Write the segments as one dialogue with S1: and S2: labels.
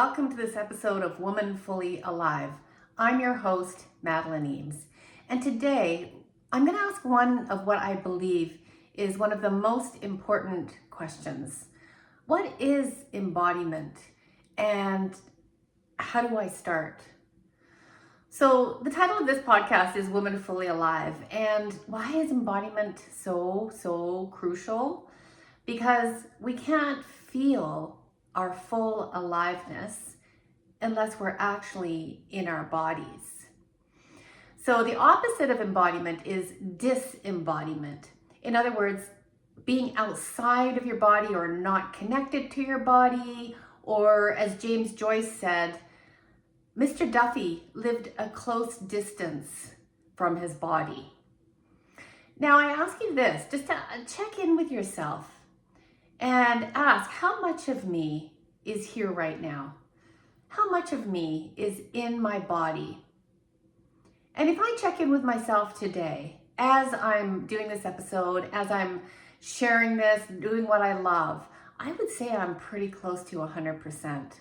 S1: welcome to this episode of Woman Fully Alive. I'm your host, Madeleine, and today I'm going to ask one of what I believe is one of the most important questions. What is embodiment, and how do I start? So the title of this podcast is Woman Fully Alive, and why is embodiment so crucial? Because we can't feel our full aliveness unless we're actually in our bodies. So the opposite of embodiment is disembodiment. In other words, being outside of your body or not connected to your body, or as James Joyce said, Mr. Duffy lived a close distance from his body. Now I ask you this, just to check in with yourself and ask, how much of me is here right now? How much of me is in my body? And if I check in with myself today, as I'm doing this episode, as I'm sharing this, doing what I love, I would say I'm pretty close to 100%.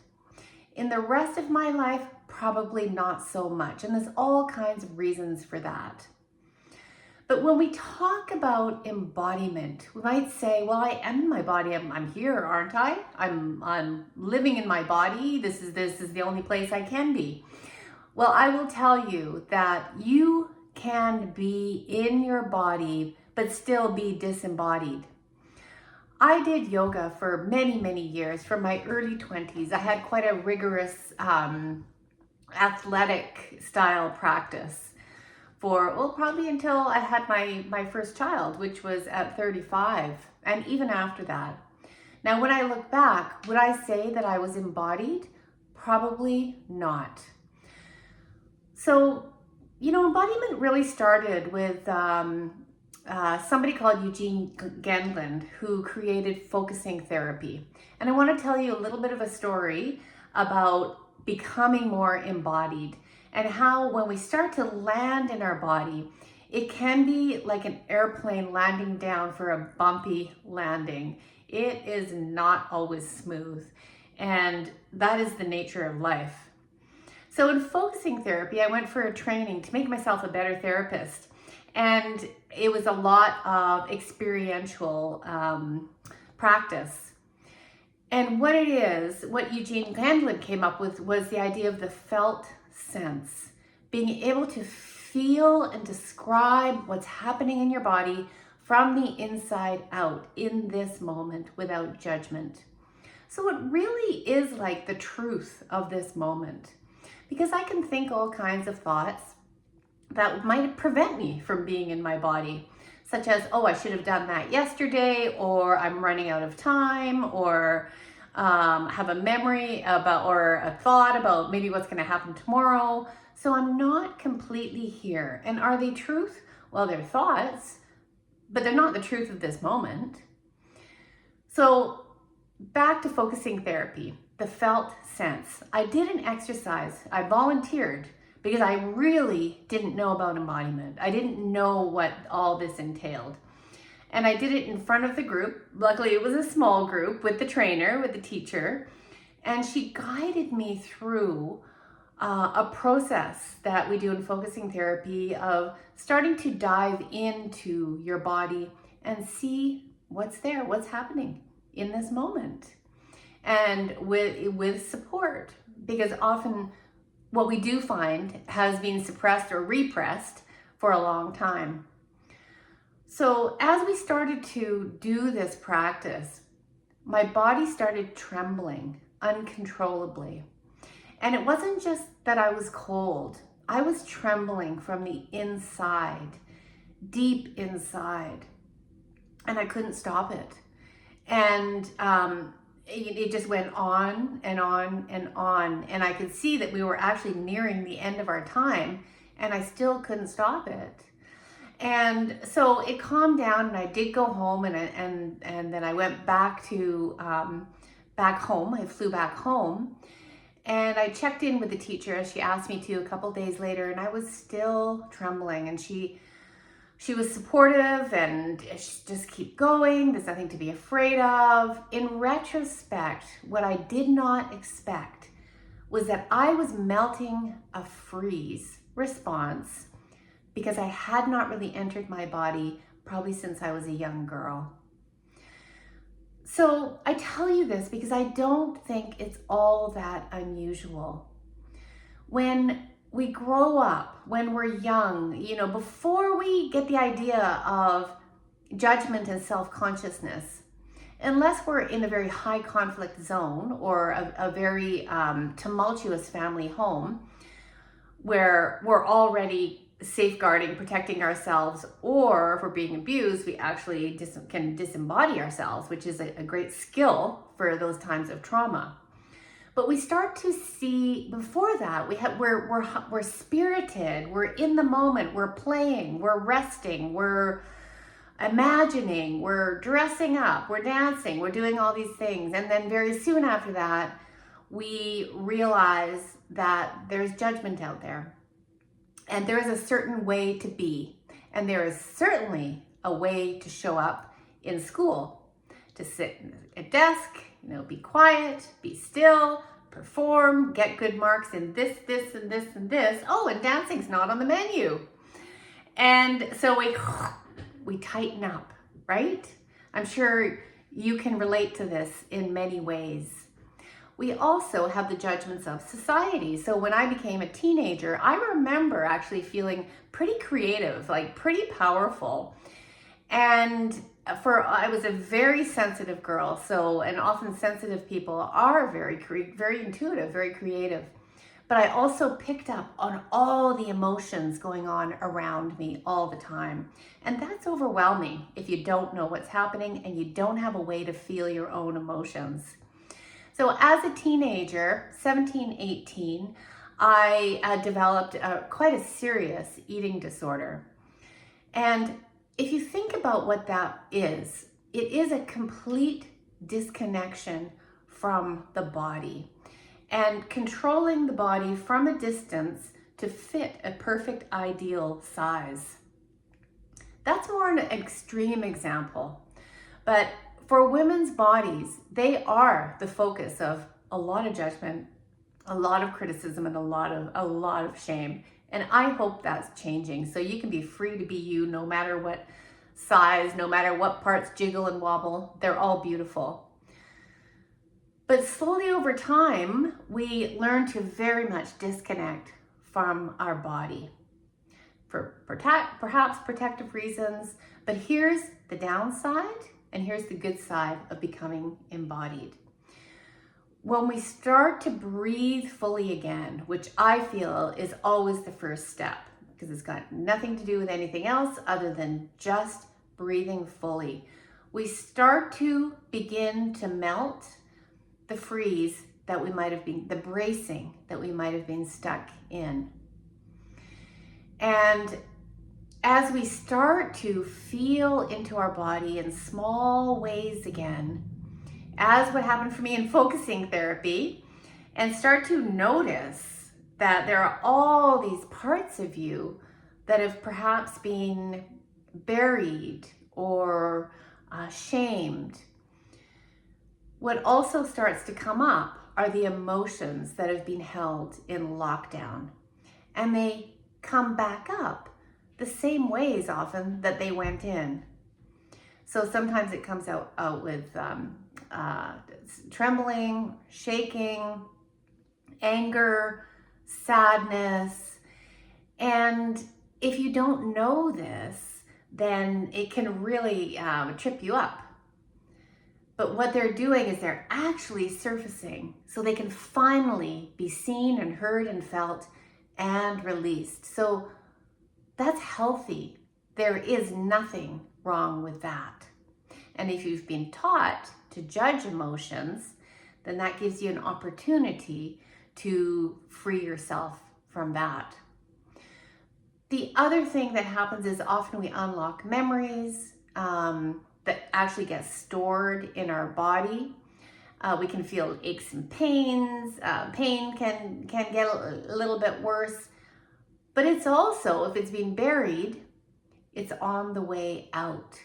S1: In the rest of my life, probably not so much. And there's all kinds of reasons for that. But when we talk about embodiment, we might say, well, I am in my body. I'm here, aren't I? I'm living in my body. This is the only place I can be. Well, I will tell you that you can be in your body, but still be disembodied. I did yoga for many years, from my early 20s. I had quite a rigorous athletic style practice for, well, probably until I had my first child, which was at 35, and even after that. Now, when I look back, would I say that I was embodied? Probably not. So, embodiment really started with somebody called Eugene Gendlin, who created focusing therapy. And I want to tell you a little bit of a story about becoming more embodied, and how when we start to land in our body, it can be like an airplane landing down for a bumpy landing. It is not always smooth, and that is the nature of life. So in focusing therapy, I went for a training to make myself a better therapist, and it was a lot of experiential practice. And what Eugene Gendlin came up with was the idea of the felt sense, being able to feel and describe what's happening in your body from the inside out in this moment without judgment. So it really is like the truth of this moment, because I can think all kinds of thoughts that might prevent me from being in my body, such as, oh, I should have done that yesterday, or I'm running out of time, or have a memory about, or a thought about maybe what's going to happen tomorrow. So I'm not completely here. And are they truth? Well, they're thoughts, but they're not the truth of this moment. So back to focusing therapy, the felt sense. I did an exercise. I volunteered because I really didn't know about embodiment. I didn't know what all this entailed. And I did it in front of the group. Luckily, it was a small group with the trainer, with the teacher. And she guided me through a process that we do in focusing therapy of starting to dive into your body and see what's there, what's happening in this moment. And with support, because often what we do find has been suppressed or repressed for a long time. So as we started to do this practice, my body started trembling uncontrollably. And it wasn't just that I was cold. I was trembling from the inside, deep inside. And I couldn't stop it. And it just went on and on and on. And I could see that we were actually nearing the end of our time, and I still couldn't stop it. And so it calmed down, and I did go home, and then I went back home. I flew back home, and I checked in with the teacher as she asked me to a couple days later, and I was still trembling. And she was supportive, and she just keep going. There's nothing to be afraid of. In retrospect, what I did not expect was that I was melting a freeze response because I had not really entered my body probably since I was a young girl. So I tell you this because I don't think it's all that unusual. When we grow up, when we're young, before we get the idea of judgment and self-consciousness, unless we're in a very high conflict zone or a very tumultuous family home where we're already safeguarding, protecting ourselves, or if we're being abused, we actually can disembody ourselves, which is a great skill for those times of trauma. But we start to see before that we're spirited, we're in the moment, we're playing, we're resting, we're imagining, we're dressing up, we're dancing, we're doing all these things. And then very soon after that, we realize that there's judgment out there. And there is a certain way to be. And there is certainly a way to show up in school, to sit at a desk, be quiet, be still, perform, get good marks in this, and this, and this. Oh, and dancing's not on the menu. And so we tighten up, right? I'm sure you can relate to this in many ways. We also have the judgments of society. So when I became a teenager, I remember actually feeling pretty creative, like pretty powerful. And I was a very sensitive girl. And often sensitive people are very intuitive, very creative. But I also picked up on all the emotions going on around me all the time. And that's overwhelming if you don't know what's happening and you don't have a way to feel your own emotions. So as a teenager, 17, 18, I developed quite a serious eating disorder. And if you think about what that is, it is a complete disconnection from the body and controlling the body from a distance to fit a perfect ideal size. That's more an extreme example, but for women's bodies, they are the focus of a lot of judgment, a lot of criticism, and a lot of shame. And I hope that's changing so you can be free to be you no matter what size, no matter what parts jiggle and wobble, they're all beautiful. But slowly over time, we learn to very much disconnect from our body for perhaps protective reasons. But here's the downside. And here's the good side of becoming embodied. When we start to breathe fully again, which I feel is always the first step, because it's got nothing to do with anything else other than just breathing fully, we start to begin to melt the freeze that we might have been, the bracing that we might have been stuck in. And as we start to feel into our body in small ways again, as what happened for me in focusing therapy, and start to notice that there are all these parts of you that have perhaps been buried or shamed, what also starts to come up are the emotions that have been held in lockdown. And they come back up the same ways often that they went in. So sometimes it comes out with trembling, shaking, anger, sadness. And if you don't know this, then it can really trip you up. But what they're doing is they're actually surfacing so they can finally be seen and heard and felt and released. So that's healthy. There is nothing wrong with that. And if you've been taught to judge emotions, then that gives you an opportunity to free yourself from that. The other thing that happens is often we unlock memories that actually get stored in our body. We can feel aches and pains. Pain can get a little bit worse. But it's also, if it's being buried, it's on the way out.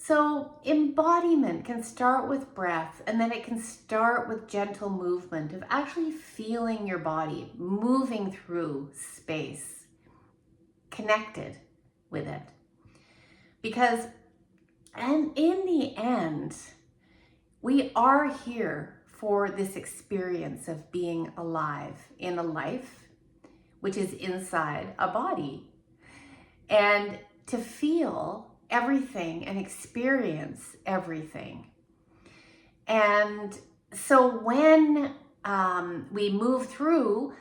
S1: So embodiment can start with breath, and then it can start with gentle movement of actually feeling your body, moving through space, connected with it. Because, and in the end, we are here for this experience of being alive in a life which is inside a body, and to feel everything and experience everything. And so when we move through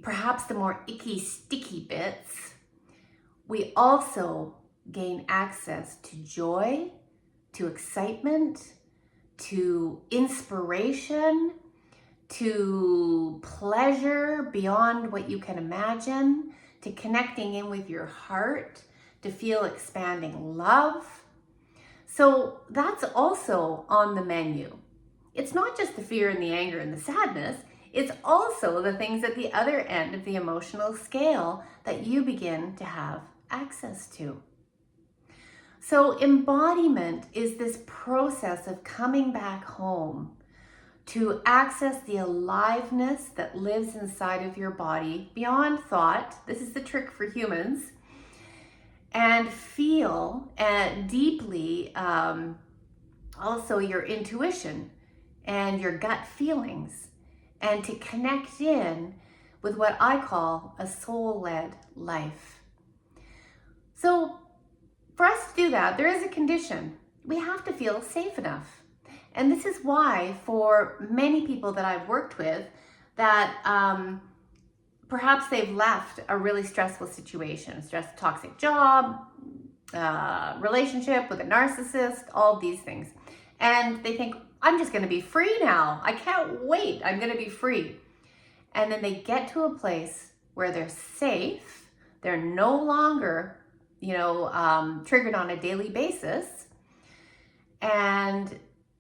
S1: perhaps the more icky, sticky bits, we also gain access to joy, to excitement, to inspiration, to pleasure beyond what you can imagine, to connecting in with your heart, to feel expanding love. So that's also on the menu. It's not just the fear and the anger and the sadness, it's also the things at the other end of the emotional scale that you begin to have access to. So embodiment is this process of coming back home to access the aliveness that lives inside of your body beyond thought. This is the trick for humans. And feel deeply also your intuition and your gut feelings, and to connect in with what I call a soul-led life. So for us to do that, there is a condition. We have to feel safe enough. And this is why for many people that I've worked with that perhaps they've left a really stressful situation, toxic job, relationship with a narcissist, all these things. And they think, I'm just going to be free now. I can't wait. I'm going to be free. And then they get to a place where they're safe. They're no longer, triggered on a daily basis. And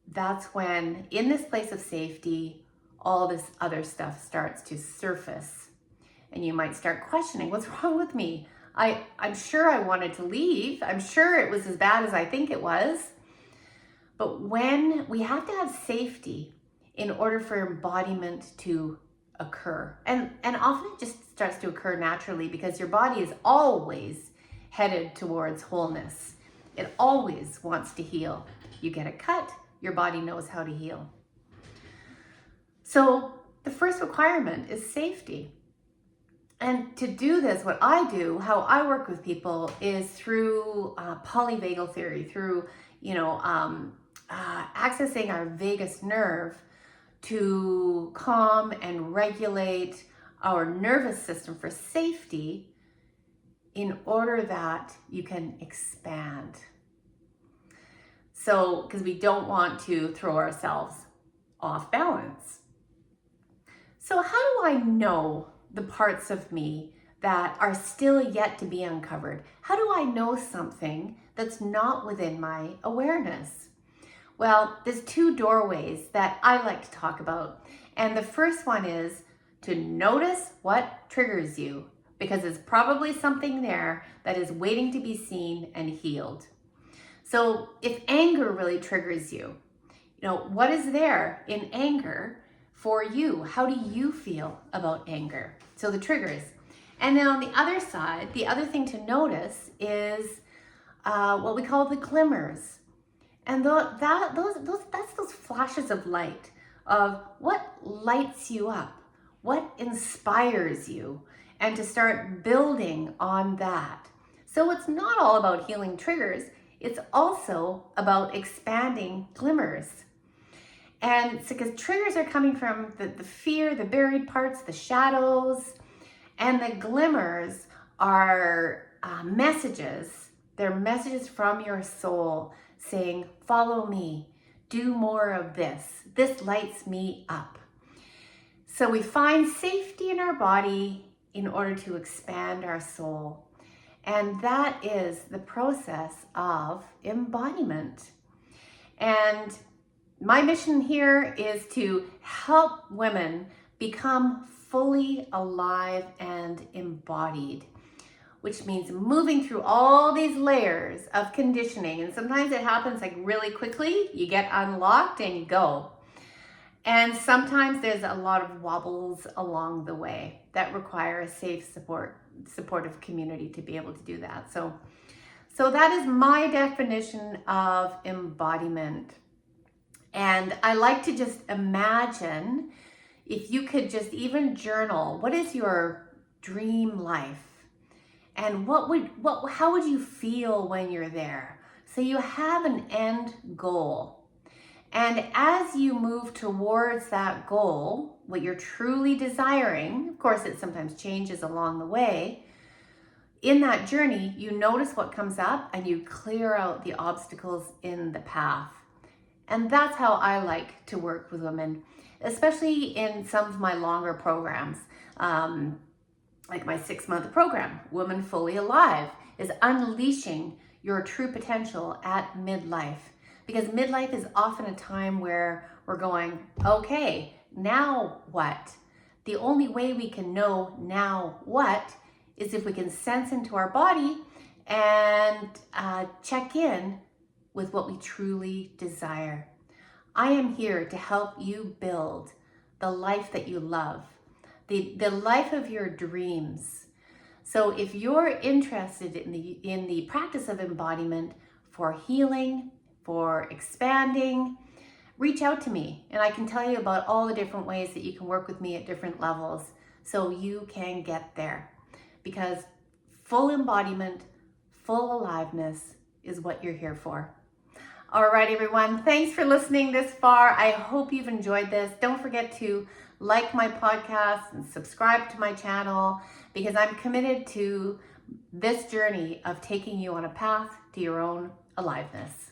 S1: that's when, in this place of safety, all this other stuff starts to surface. And you might start questioning, what's wrong with me? I'm sure I wanted to leave. I'm sure it was as bad as I think it was. But when we have to have safety in order for embodiment to occur, and often it just starts to occur naturally because your body is always headed towards wholeness. It always wants to heal. You get a cut, your body knows how to heal. So the first requirement is safety. And to do this, what I do, how I work with people is through polyvagal theory, through, accessing our vagus nerve to calm and regulate our nervous system for safety in order that you can expand. So, because we don't want to throw ourselves off balance. So how do I know the parts of me that are still yet to be uncovered? How do I know something that's not within my awareness? Well, there's two doorways that I like to talk about. And the first one is to notice what triggers you, because it's probably something there that is waiting to be seen and healed. So if anger really triggers you, what is there in anger for you? How do you feel about anger? So the triggers. And then on the other side, the other thing to notice is what we call the glimmers. And that's those flashes of light of what lights you up, what inspires you, and to start building on that. So it's not all about healing triggers, it's also about expanding glimmers. And so because triggers are coming from the fear, the buried parts, the shadows, and the glimmers are messages. They're messages from your soul saying, follow me, do more of this. This lights me up. So we find safety in our body in order to expand our soul. And that is the process of embodiment. And my mission here is to help women become fully alive and embodied which means moving through all these layers of conditioning. And sometimes it happens like really quickly. You get unlocked and you go. And sometimes there's a lot of wobbles along the way that require a safe supportive community to be able to do that. So that is my definition of embodiment. And I like to just imagine if you could just even journal, what is your dream life? And how would you feel when you're there? So you have an end goal. And as you move towards that goal, what you're truly desiring, of course, it sometimes changes along the way. In that journey, you notice what comes up and you clear out the obstacles in the path. And that's how I like to work with women, especially in some of my longer programs. Like my 6-month program, Woman Fully Alive, is unleashing your true potential at midlife. Because midlife is often a time where we're going, okay, now what? The only way we can know now what is if we can sense into our body and check in with what we truly desire. I am here to help you build the life that you love, the life of your dreams. So if you're interested in the practice of embodiment for healing, for expanding, reach out to me and I can tell you about all the different ways that you can work with me at different levels so you can get there. Because full embodiment, full aliveness is what you're here for. All right, everyone. Thanks for listening this far. I hope you've enjoyed this. Don't forget to like my podcast and subscribe to my channel because I'm committed to this journey of taking you on a path to your own aliveness.